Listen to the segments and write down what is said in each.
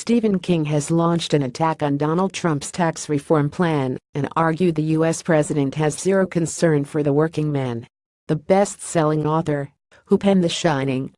Stephen King has launched an attack on Donald Trump's tax reform plan and argued the U.S. president has zero concern for the working man. The best-selling author, who penned The Shining,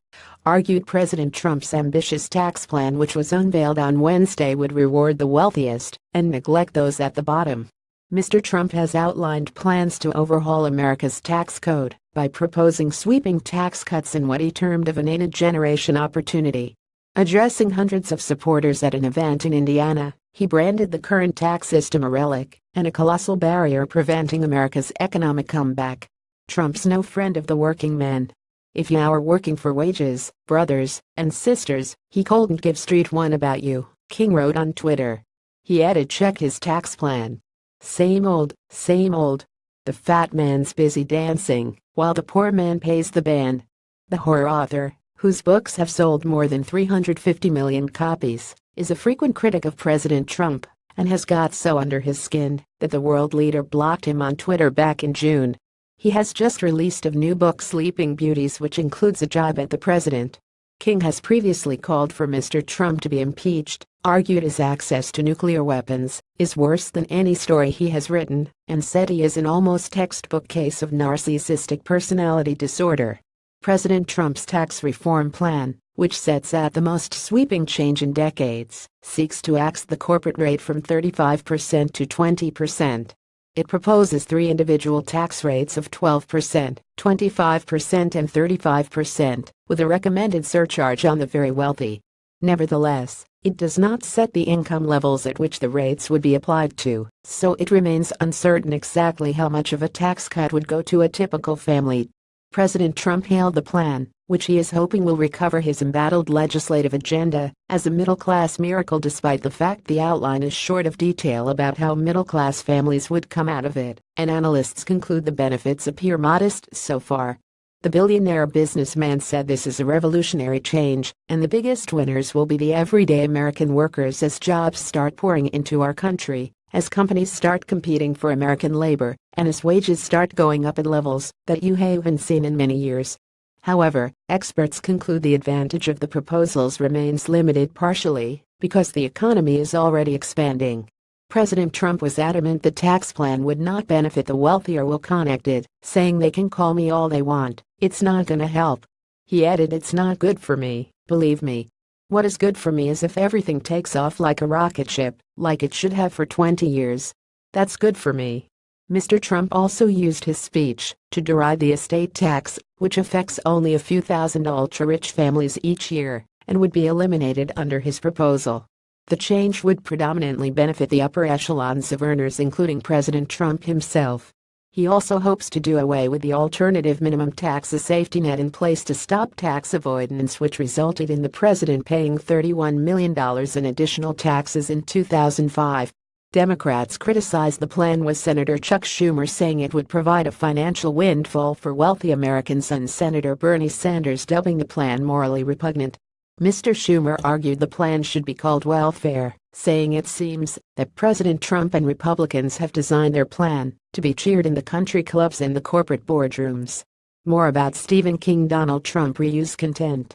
argued President Trump's ambitious tax plan, which was unveiled on Wednesday, would reward the wealthiest and neglect those at the bottom. Mr. Trump has outlined plans to overhaul America's tax code by proposing sweeping tax cuts in what he termed a once-in-a-generation opportunity. Addressing hundreds of supporters at an event in Indiana, he branded the current tax system a relic and a colossal barrier preventing America's economic comeback. Trump's no friend of the working man. "If you are working for wages, brothers and sisters, he couldn't give Street one about you," King wrote on Twitter. He added, "Check his tax plan. Same old, same old. The fat man's busy dancing while the poor man pays the band." The horror author, whose books have sold more than 350 million copies, is a frequent critic of President Trump and has got so under his skin that the world leader blocked him on Twitter back in June. He has just released a new book, Sleeping Beauties, which includes a jab at the president. King has previously called for Mr. Trump to be impeached, argued his access to nuclear weapons is worse than any story he has written, and said he is an almost textbook case of narcissistic personality disorder. President Trump's tax reform plan, which sets out the most sweeping change in decades, seeks to axe the corporate rate from 35% to 20%. It proposes three individual tax rates of 12%, 25% and 35%, with a recommended surcharge on the very wealthy. Nevertheless, it does not set the income levels at which the rates would be applied to, so it remains uncertain exactly how much of a tax cut would go to a typical family. President Trump hailed the plan, which he is hoping will recover his embattled legislative agenda, as a middle-class miracle, despite the fact the outline is short of detail about how middle-class families would come out of it, and analysts conclude the benefits appear modest so far. The billionaire businessman said this is a revolutionary change, and the biggest winners will be the everyday American workers as jobs start pouring into our country, as companies start competing for American labor, and as wages start going up at levels that you haven't seen in many years. However, experts conclude the advantage of the proposals remains limited, partially because the economy is already expanding. President Trump was adamant the tax plan would not benefit the wealthy or well-connected, saying they can call me all they want, it's not gonna help. He added, "It's not good for me, believe me. What is good for me is if everything takes off like a rocket ship, like it should have for 20 years. That's good for me." Mr. Trump also used his speech to deride the estate tax, which affects only a few thousand ultra-rich families each year, and would be eliminated under his proposal. The change would predominantly benefit the upper echelons of earners, including President Trump himself. He also hopes to do away with the alternative minimum tax, a safety net in place to stop tax avoidance, which resulted in the president paying $31 million in additional taxes in 2005. Democrats criticized the plan, with Senator Chuck Schumer saying it would provide a financial windfall for wealthy Americans, and Senator Bernie Sanders dubbing the plan morally repugnant. Mr. Schumer argued the plan should be called welfare, saying it seems that President Trump and Republicans have designed their plan to be cheered in the country clubs and the corporate boardrooms. More about Stephen King. Donald Trump reused content.